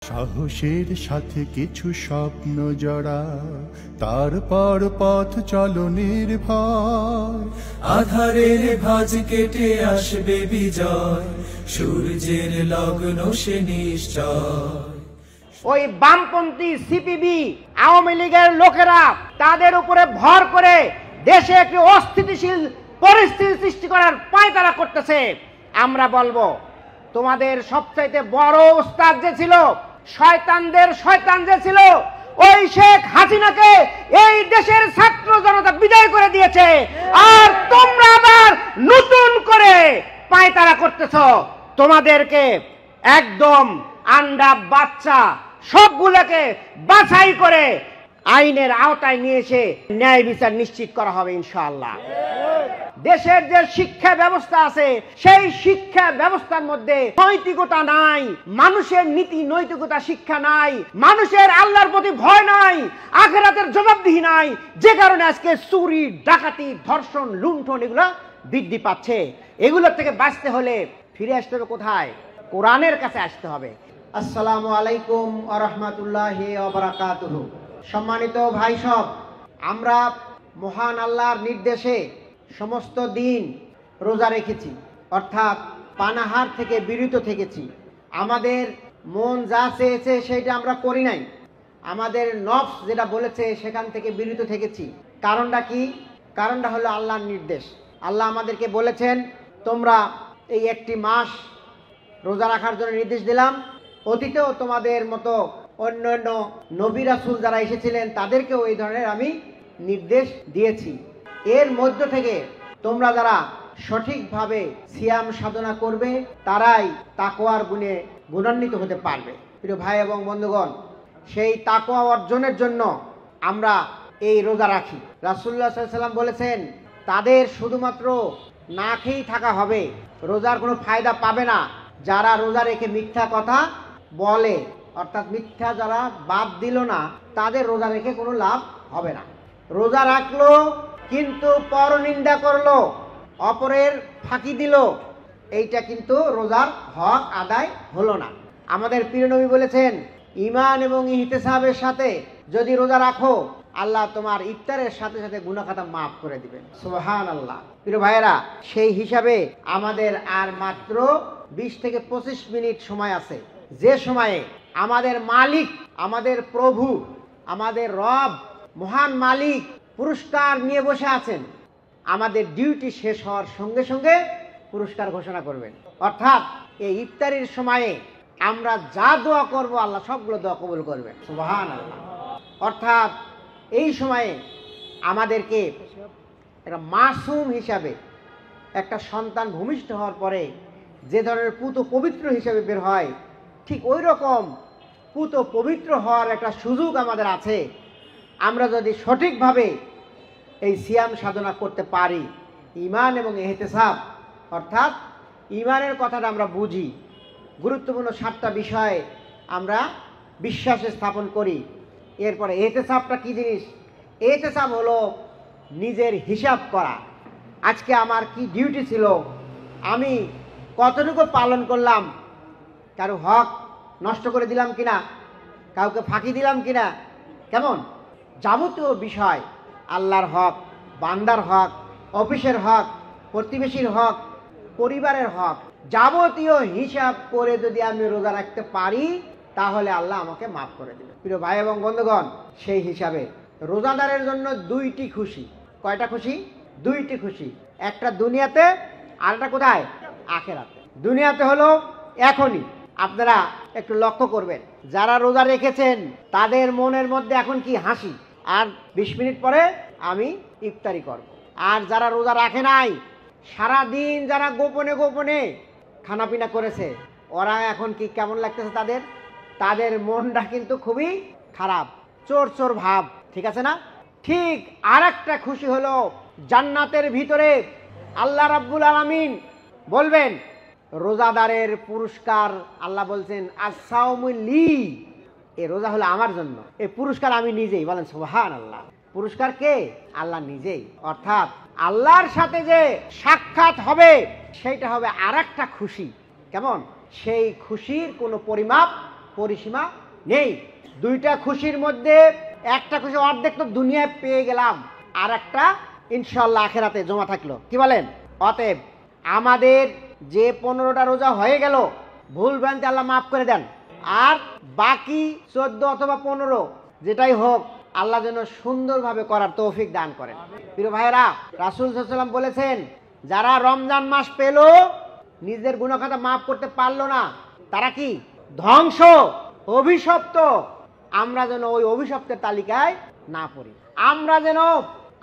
সাহসের সাথে কিছু স্বপ্ন জড়া, তারপর পথ চলো নির্ভয়। আধারের ভাঁজ কেটে আসবে বিজয়, সূর্যের লগ্ন সে নিশ্চয়। ওই বামপন্থী সিপিবি আওয়ামী লীগের লোকেরা তাদের উপরে ভর করে দেশে একটি অস্থিতিশীল পরিস্থিতি সৃষ্টি করার পায়তারা করতেছে। আমরা বলবো, তোমাদের সবচাইতে বড় ওস্তাদ যে ছিল, শয়তানদের শয়তান যে ছিল, ওই শেখ হাসিনাকে এই দেশের ছাত্র জনতা বিদায় করে দিয়েছে। আর তোমরা আবার নতুন করে পায়তারা করতেছ। তোমাদেরকে একদম আন্ডা বাচ্চা সবগুলোকে বাছাই করে আইনের আওতায় নিয়ে এসে ন্যায় বিচার নিশ্চিত করা হবে ইনশাআল্লাহ। দেশের যে শিক্ষা ব্যবস্থা আছে, সেই শিক্ষা ব্যবস্থার মধ্যে নৈতিকতা নাই, মানুষের নীতি নৈতিকতা শিক্ষা নাই, মানুষের আল্লাহর প্রতি ভয় নাই, আখিরাতের জবাবদিহি নাই, যে কারণে আজকে চুরি, ডাকাতি, ধর্ষণ, লুণ্ঠন এগুলো বৃদ্ধি পাচ্ছে। এগুলোর থেকে বাঁচতে হলে ফিরে আসতে হবে কোথায়? কোরআনের কাছে আসতে হবে। আসসালামু আলাইকুম ওয়া রাহমাতুল্লাহি ওয়া বারাকাতুহু। সম্মানিত ভাই সব, আমরা মহান আল্লাহর নির্দেশে সমস্ত দিন রোজা রেখেছি, অর্থাৎ পানাহার থেকে বিরত থেকেছি। আমাদের মন যা চেয়েছে সেটা আমরা করি নাই, আমাদের নফস যেটা বলেছে সেখান থেকে বিরত থেকেছি। কারণটা কি? কারণটা হলো আল্লাহর নির্দেশ। আল্লাহ আমাদেরকে বলেছেন, তোমরা এই একটি মাস রোজা রাখার জন্য নির্দেশ দিলাম। অতীতেও তোমাদের মতো অন্য অন্য নবী রাসূল যারা এসেছিলেন তাদেরকেও এই ধরনের আমি নির্দেশ দিয়েছি। এর মধ্য থেকে তোমরা যারা সঠিকভাবে সিয়াম সাধনা করবে তারাই তাকওয়ার গুণে গুণান্বিত হতে পারবে। প্রিয় ভাই এবং বন্ধুগণ, সেই তাকওয়া অর্জনের জন্য আমরা এই রোজা রাখি। রাসূলুল্লাহ সাল্লাল্লাহু আলাইহি ওয়াসাল্লাম বলেছেন, তাদের শুধুমাত্র না খেয়েই থাকা হবে, রোজার কোনো ফায়দা পাবে না যারা রোজা রেখে মিথ্যা কথা বলে। অর্থাৎ মিথ্যা যারা বাদ দিল না, তাদের রোজা রেখে কোনো লাভ হবে না। রোজা রাখলো কিন্তু পরনিন্দা করলো, অপরের ফাঁকি দিল, এইটা কিন্তু রোজার হক আদায় হলো না। আমাদের প্রিয় নবী বলেছেন, ঈমান এবং ইহতিসাবের সাথে যদি রোজা রাখো, আল্লাহ তোমার ইফতারের সাথে সাথে গুনাহ খাতা মাফ করে দিবেন। সুবহানাল্লাহ। প্রিয় ভাইয়েরা, সেই হিসাবে আমাদের আর মাত্র 20 থেকে 25 মিনিট সময় আছে, যে সময়ে আমাদের মালিক, আমাদের প্রভু, আমাদের রব, মহান মালিক পুরস্কার নিয়ে বসে আছেন। আমাদের ডিউটি শেষ হওয়ার সঙ্গে সঙ্গে পুরস্কার ঘোষণা করবেন। অর্থাৎ এই ইফতারির সময়ে আমরা যা দোয়া করব আল্লাহ সবগুলো দোয়া কবুল করবেন। সুবহানাল্লাহ। অর্থাৎ এই সময়ে আমাদেরকে একটা মাসুম হিসাবে, একটা সন্তান ভূমিষ্ঠ হওয়ার পরে যে ধরনের পুত পবিত্র হিসাবে বের হয়, ঠিক ওই রকম পুত পবিত্র হওয়ার একটা সুযোগ আমাদের আছে। আমরা যদি সঠিকভাবে এই সিয়াম সাধনা করতে পারি, ঈমান এবং ইহতিসাব, অর্থাৎ ঈমানের কথাটা আমরা বুঝি, গুরুত্বপূর্ণ 7টা বিষয়ে আমরা বিশ্বাসে স্থাপন করি। এরপরে ইহতিসাবটা কি জিনিস? ইহতিসাব হলো নিজের হিসাব করা। আজকে আমার কি ডিউটি ছিল, আমি কতটুকু পালন করলাম, কারো হক নষ্ট করে দিলাম কিনা, কাউকে ফাঁকি দিলাম কিনা, কেমন যাবতীয় বিষয়, আল্লাহর হক, বান্দার হক, অফিসের হক, প্রতিবেশীর হক, পরিবারের হক, যাবতীয় হিসাব করে যদি আমি রোজা রাখতে পারি তাহলে আল্লাহ আমাকে মাফ করে দেবে। প্রিয় ভাই এবং বন্ধুগণ, সেই হিসাবে রোজাদারের জন্য 2টি খুশি। কয়টা খুশি? 2টি খুশি। একটা দুনিয়াতে, আর একটা কোথায়? আখিরাতে। দুনিয়াতে হলো এখনই। আপনারা একটু লক্ষ্য করবেন, যারা রোজা রেখেছেন তাদের মনের মধ্যে এখন কি হাসি, আর 20 মিনিট পরে আমি ইফতারি করব। আর যারা রোজা রাখে নাই, সারাদিন যারা গোপনে গোপনে খানাপিনা করেছে, ওরা এখন কি কেমন লাগতেছে তাদের? তাদের মনটা কিন্তু খুবই খারাপ, চোর চোর ভাব, ঠিক আছে না? ঠিক আর একটা খুশি হলো, জান্নাতের ভিতরে আল্লাহ রাব্বুল আলামিন বলবেন, রোজাদারের পুরস্কার, আল্লাহ বলছেন আস-সাওমু লি, এই রোজা হলো আমার জন্য, এই পুরস্কার আমি নিজেই। বলেন সুবহানাল্লাহ। পুরস্কার কে? আল্লাহ নিজেই। অর্থাৎ আল্লাহর সাথে যে সাক্ষাৎ হবে সেইটা হবে আর একটা খুশি। কেমন? সেই খুশির কোনো পরিমাপ পরিসীমা নেই। দুইটা খুশির মধ্যে একটা খুশি অর্ধেক তো দুনিয়ায় পেয়ে গেলাম, আর একটা ইনশাআল্লাহ আখিরাতে জমা থাকলো। কি বলেন? অতএব আমাদের যে 15টা রোজা হয়ে গেল, ভুল ভ্রান্তি আল্লাহ মাফ করে দেন, আর বাকি 14 অথবা 15 যেটাই হোক আল্লাহ যেন সুন্দরভাবে করার তৌফিক দান করেন। প্রিয় ভাইরা, রাসূল সাল্লাল্লাহু আলাইহি ওয়াসাল্লাম বলেছেন, যারা রমজান মাস পেল নিজের গুনাহ খাতা মাফ করতে পারলো না, তারা কি ধ্বংস, অভিশপ্ত। আমরা যেন ওই অভিশপ্তের তালিকায় না পড়ি, আমরা যেন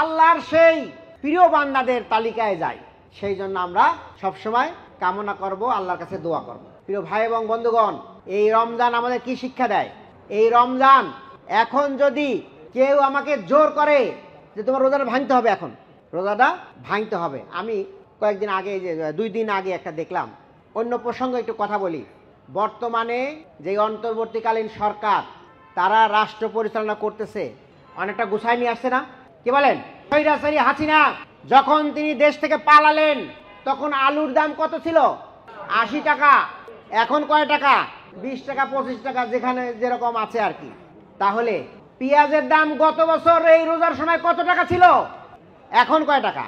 আল্লাহর সেই প্রিয় বান্দাদের তালিকায় যাই। সেই জন্য আমরা সবসময় কামনা করব, আল্লাহর কাছে দোয়া করব। প্রিয় ভাই এবং বন্ধুগণ, এই রমজান আমাদের কি শিক্ষা দেয়? এই রমজান এখন যদি কেউ আমাকে জোর করে যে তোমার রোজাটা ভাঙতে হবে, এখন রোজাটা ভাঙতে হবে, আমি কয়েকদিন আগে, যে 2 দিন আগে একটা দেখলাম, অন্য প্রসঙ্গে একটু কথা বলি। বর্তমানে যে অন্তর্বর্তীকালীন সরকার, তারা রাষ্ট্র পরিচালনা করতেছে, অনেকটা গুছাই নিয়ে আসছে না? কি বলেন? স্বৈরাচারী হাসিনা যখন তিনি দেশ থেকে পালালেন, তখন আলুর দাম কত ছিল? 80 টাকা। এখন কয় টাকা? 20 টাকা 25 টাকা, যেখানে যেরকম আছে আর কি। তাহলে পেঁয়াজের দাম গত বছর এই রোজার সময় কত টাকা ছিল? এখন কয় টাকা?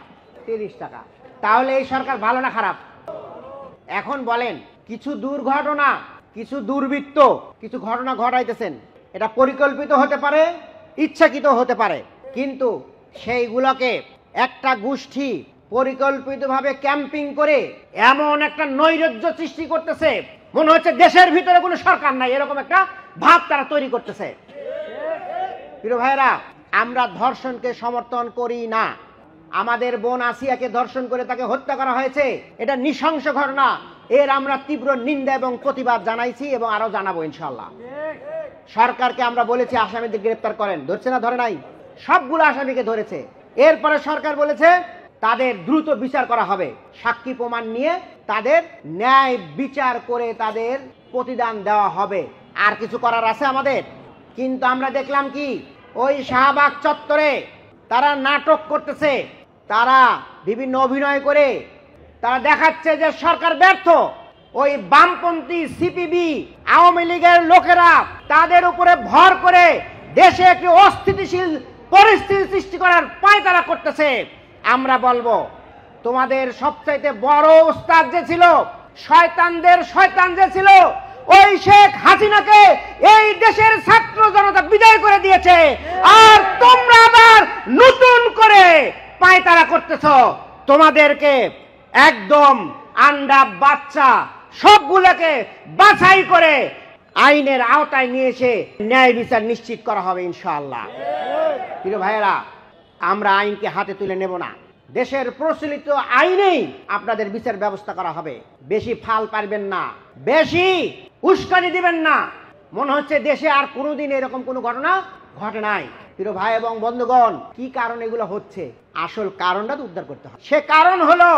30 টাকা। তাহলে এই সরকার ভালো না খারাপ? এখন বলেন, কিছু দুর্ঘটনা, কিছু দুর্বৃত্ত কিছু ঘটনা ঘটাইতেছেন, এটা পরিকল্পিত হতে পারে, ইচ্ছাকৃত হতে পারে, কিন্তু সেইগুলোকে একটা গোষ্ঠী পরিকল্পিতভাবে ক্যাম্পিং করে এমন একটা নৈরাজ্য সৃষ্টি করতেছে, মনে হচ্ছে দেশের ভিতরে কোনো সরকার নাই, এরকম একটা ভাব তারা তৈরি করতেছে। প্রিয় ভাইরা, আমরা ধর্ষণকে সমর্থন করি না। আমাদের বোন আসিয়াকে ধর্ষণ করে তাকে হত্যা করা হয়েছে, এটা নৃশংস ঘটনা। এর আমরা তীব্র নিন্দা এবং প্রতিবাদ জানাইছি এবং আরো জানাবো ইনশাআল্লাহ। সরকারকে আমরা বলেছি আসামিদের গ্রেফতার করেন, ধরছে না? ধরে নাই, সবগুলো আসামিকে ধরেছে। এরপরে সরকার বলেছে তাদের দ্রুত বিচার করা হবে, সাক্ষী প্রমাণ নিয়ে তাদের ন্যায় বিচার করে তাদের প্রতিদান দেওয়া হবে। আর কিছু করার আছে আমাদের? কিন্তু আমরা দেখলাম কি, ওই শাহবাগ চত্বরে তারা নাটক করতেছে, তারা বিভিন্ন অভিনয় করে তারা দেখাচ্ছে যে সরকার ব্যর্থ। ওই বামপন্থী সিপিবি আওয়ামী লীগের লোকেরা তাদের উপরে ভর করে দেশে একটি অস্থিতিশীল পরিস্থিতি সৃষ্টি করার পায়তারা করতেছে। আমরা বলবো, তোমাদের সবচাইতে বড় ওস্তাদ যে ছিল, শয়তানদের শয়তান যে ছিল, ওই শেখ হাসিনাকে এই দেশের ছাত্র জনতা বিদায় করে দিয়েছে, আর তোমরা আবার নতুন করে পায়তারা করতেছ। তোমাদেরকে একদম আন্ডা বাচ্চা সবগুলোকে বাছাই করে আইনের আওতায় নিয়ে এসে ন্যায় বিচার নিশ্চিত করা হবে ইনশাআল্লাহ। প্রিয় ভাইয়েরা, আমরা আইনকে হাতে তুলে নেব না, দেশের প্রচলিত আইনেই আপনাদের বিচার ব্যবস্থা করা হবে। বেশি ফাল পারবেন না, বেশি উস্কানি দিবেন না, মনে হচ্ছে দেশে আর কোনোদিন এরকম কোনো ঘটনা ঘটে নাই। প্রিয় ভাই এবং বন্ধুগণ, কি কারণে এগুলো হচ্ছে? আসল কারণটা তো উদ্ধার করতে হবে। সে কারণ হলো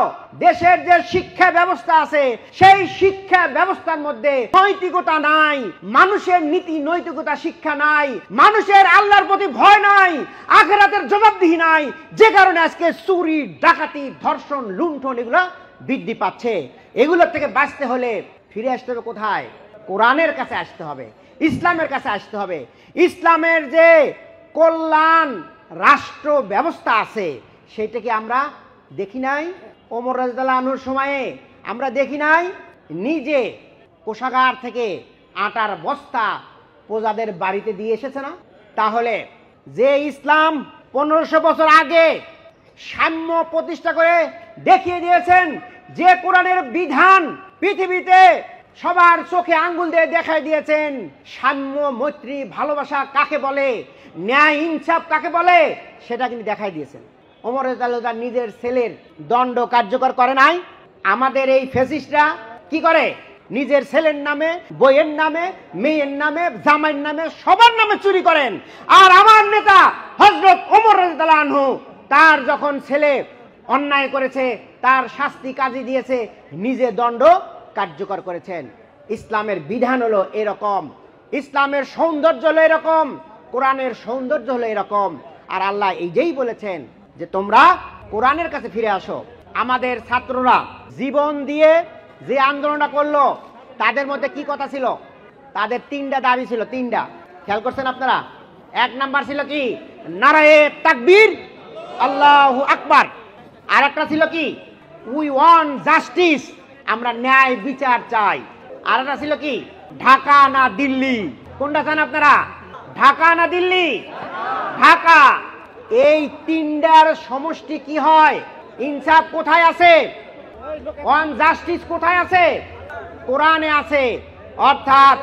দেশের যে শিক্ষা ব্যবস্থা আছে, সেই শিক্ষা ব্যবস্থার মধ্যে নৈতিকতা নাই, মানুষের নীতি নৈতিকতা শিক্ষা নাই, মানুষের আল্লাহর প্রতি ভয় নাই, আখিরাতের জবাবদিহি নাই, যে কারণে আজকে চুরি, ডাকাতি, ধর্ষণ, লুণ্ঠন এগুলো বৃদ্ধি পাচ্ছে। এগুলোর থেকে বাঁচতে হলে ফিরে আসতে হবে কোথায়? কোরআনের কাছে আসতে হবে, ইসলামের কাছে আসতে হবে। ইসলামের যে কল্যাণ রাষ্ট্র ব্যবস্থা আছে, সেটাকে আমরা দেখি নাই? ওমর রাদিয়াল্লাহু আনহুর সময়ে আমরা দেখি নাই নিজে কোষাগার থেকে আটার বস্তা প্রজাদের বাড়িতে দিয়ে এসেছে না? তাহলে যে ইসলাম 1500 বছর আগে সাম্য প্রতিষ্ঠা করে দেখিয়ে দিয়েছেন, যে কোরআনের বিধান পৃথিবীতে সবার চোখে আঙ্গুল দিয়ে দেখাই দিয়েছেন, সাম্য, মৈত্রী, ভালোবাসা কাকে বলে, ন্যায় ইনসাফ কাকে বলে, সেটা কিন্তু দেখাই দিয়েছেন। ওমর রাদিয়াল্লাহু আনহু নিজের ছেলের দণ্ড কার্যকর করে নাই। আমাদের এই ফ্যাসিস্টরা কি করে? নিজের ছেলের নামে, বইয়ের নামে, মেয়ের নামে, জামাইয়ের নামে, সবার নামে চুরি করেন। আর আমার নেতা হযরত ওমর রাদিয়াল্লাহু আনহু, তার যখন ছেলে অন্যায় করেছে, তার শাস্তি কাজী দিয়েছে, নিজে দণ্ড কার্যকর করেছেন। ইসলামের বিধান হলো এরকম, ইসলামের সৌন্দর্য হলো এরকম, কোরআনের সৌন্দর্য হলো এরকম। আর আল্লাহ এই যেই বলেছেন যে তোমরা কোরআনের কাছে ফিরে আসো। আমাদের ছাত্ররা জীবন দিয়ে যে আন্দোলনটা করলো, তাদের মধ্যে কি কথা ছিল? তাদের তিনটা দাবি ছিল, তিনটা। খেয়াল করছেন আপনারা? এক নাম্বার ছিল কি? নারায়ে তাকবীর, আল্লাহু আকবার। আর একটা ছিল কি? উই ওয়ান্ট জাস্টিস, আমরা ন্যায় বিচার চাই। আর একটা ছিল কি? ঢাকা না দিল্লি। কোনটা চান আপনারা? ঢাকা না দিল্লি? ঢাকা। এই তিনটার সমষ্টি কি হয়? ইনসাফ কোথায় আছে? ওয়ান জাস্টিস কোথায় আছে? কোরআনে আছে। অর্থাৎ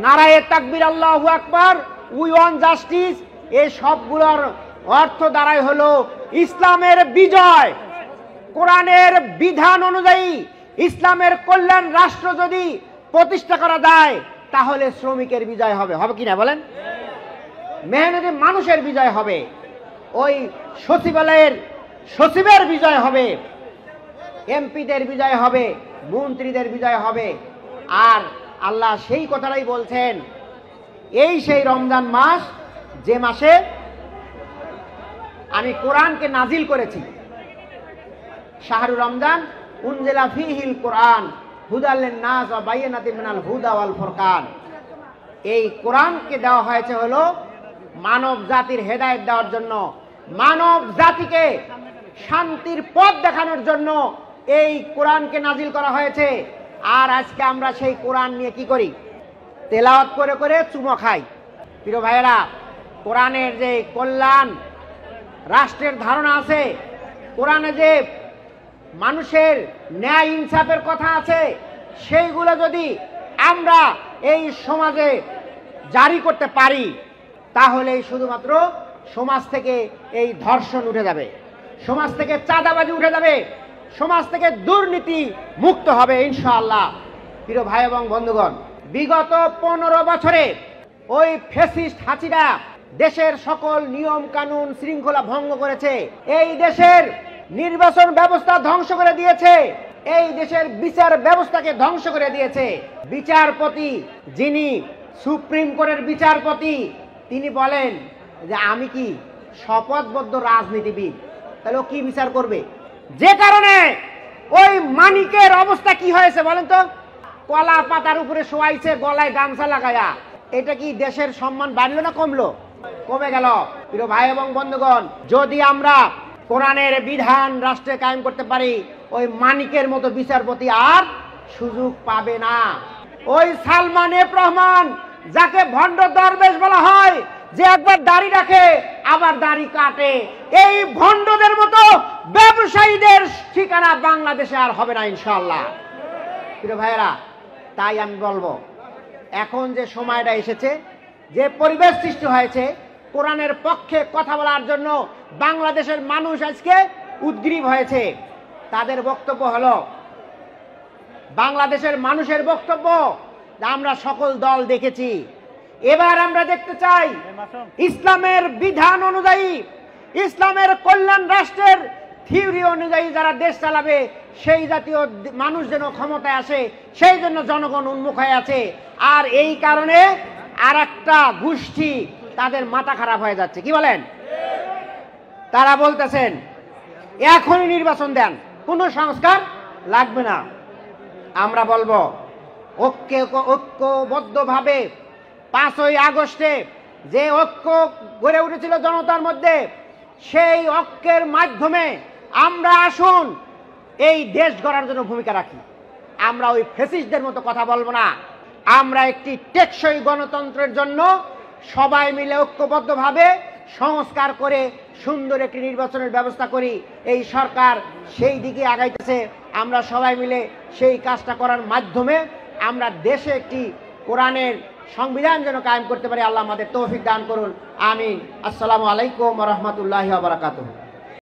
নারায়ে তাকবীর, আল্লাহু আকবার, উই ওয়ান্ট জাস্টিস, এই সবগুলোর অর্থ দাঁড়ায় হলো ইসলামের বিজয়। কোরআনের বিধান অনুযায়ী ইসলামের কল্যাণ রাষ্ট্র যদি প্রতিষ্ঠা করা যায় তাহলে শ্রমিকের বিজয় হবে। হবে কিনা বলেন? মেহনতি মানুষের বিজয় হবে, ওই সচিবালয়ের সচিবের বিজয় হবে, এমপিদের বিজয় হবে, মন্ত্রীদের বিজয় হবে। আর আল্লাহ সেই কথাটাই বলছেন, এই সেই রমজান মাস যে মাসে আমি কোরআনকে নাজিল করেছি। শাহরু রমজান উনজিলা ফীহিল কোরআন হুদাল লিন-নাস ওয়া বায়িনাতিন মিনাল হুদা ওয়াল ফুরকান। এই কোরআনকে দেওয়া হয়েছে হলো মানব জাতির হেদায়েত দেওয়ার জন্য, মানব জাতিকে শান্তির পথ দেখানোর জন্য এই কোরআনকে নাজিল করা হয়েছে। আর আজকে আমরা সেই কোরআন নিয়ে কি করি? তেলাওয়াত করে করে চুমো খাই। প্রিয় ভাইয়েরা, কোরআনের যে কল্যাণ রাষ্ট্রের ধারণা আছে, কোরআনে যে মানুষের ন্যায় ইনসাফের কথা আছে, সেইগুলো যদি আমরা এই সমাজে জারি করতে পারি তাহলে শুধুমাত্র সমাজ থেকে এই ধর্ষণ উঠে যাবে, সমাজ থেকে চাঁদাবাজি উঠে যাবে, সমাজ থেকে দুর্নীতি মুক্ত হবে ইনশাআল্লাহ। প্রিয় ভাই এবং বন্ধুগণ, বিগত 15 বছরে ওই ফ্যাসিস্ট হাসিনা দেশের সকল নিয়ম কানুন শৃঙ্খলা ভঙ্গ করেছে, এই দেশের নির্বাচন ব্যবস্থা ধ্বংস করে দিয়েছে, এই দেশের বিচার ব্যবস্থাকে ধ্বংস করে দিয়েছে। বিচারপতি যিনি সুপ্রিম কোর্টের বিচারপতি, তিনি বলেন যে আমি কি শপথবদ্ধ রাজনীতিবিদ, তাহলে ও কি বিচার করবে? যে কারণে ওই মানিকের অবস্থা কি হয়েছে বলেন তো? কলা পাতার উপরে শোয়াইছে গলায় গামছা লাগায়া। এটা কি দেশের সম্মান বাড়লো না কমলো? কমে গেল। প্রিয় ভাই এবং বন্ধুগণ, যদি আমরা কোরআনের বিধান রাষ্ট্রে কায়েম করতে পারি, ওই মানিকের মতো বিচারপতি আর সুযোগ পাবে না। ওই সালমান এফ রহমান, যাকে ভণ্ড দরবেশ বলা হয়, যে একবার দাড়ি রাখে আবার দাড়ি কাটে, এই ভণ্ডদের মতো ব্যবসায়ীদের ঠিকানা বাংলাদেশে আর হবে না ইনশাআল্লাহ। প্রিয় ভাইয়েরা, তাই আমি বলবো, এখন যে সময়টা এসেছে, যে পরিবেশ সৃষ্টি হয়েছে, কোরআনের পক্ষে কথা বলার জন্য বাংলাদেশের মানুষ আজকে উদ্গ্রীব হয়েছে। তাদের বক্তব্য হলো, বাংলাদেশের মানুষের বক্তব্য, আমরা সকল দল দেখেছি, এবার আমরা দেখতে চাই ইসলামের বিধান অনুযায়ী, ইসলামের কল্যাণ রাষ্ট্রের থিওরি অনুযায়ী যারা দেশ চালাবে সেই জাতীয় মানুষ যেন ক্ষমতায় আসে, সেই জন্য জনগণ উন্মুখ হয়ে আছে। আর এই কারণে আর একটা গোষ্ঠী তাদের মাথা খারাপ হয়ে যাচ্ছে। কি বলেন? তারা বলতেছেন এখনই নির্বাচন দেন, কোনো সংস্কার লাগবে না। আমরা বলবো ঐক্যবদ্ধভাবে 5ই আগস্টে যে ঐক্য গড়ে উঠেছিল জনতার মধ্যে, সেই ঐক্যের মাধ্যমে আমরা আসুন এই দেশ গড়ার জন্য ভূমিকা রাখি। আমরা ওই ফ্যাসিস্টদের মতো কথা বলবো না। আমরা একটি টেকসই গণতন্ত্রের জন্য সবাই মিলে ঐক্যবদ্ধভাবে সংস্কার করে সুন্দর একটি নির্বাচনের ব্যবস্থা করি। এই সরকার সেই দিকে আগাইতেছে। আমরা সবাই মিলে সেই কাজটা করার মাধ্যমে আমরা দেশে একটি কোরআনের সংবিধান যেন কায়েম করতে পারি। আল্লাহ আমাদের তৌফিক দান করুন। আমিন। আসসালামু আলাইকুম ওয়া রাহমাতুল্লাহি ওয়া বারাকাতুহু।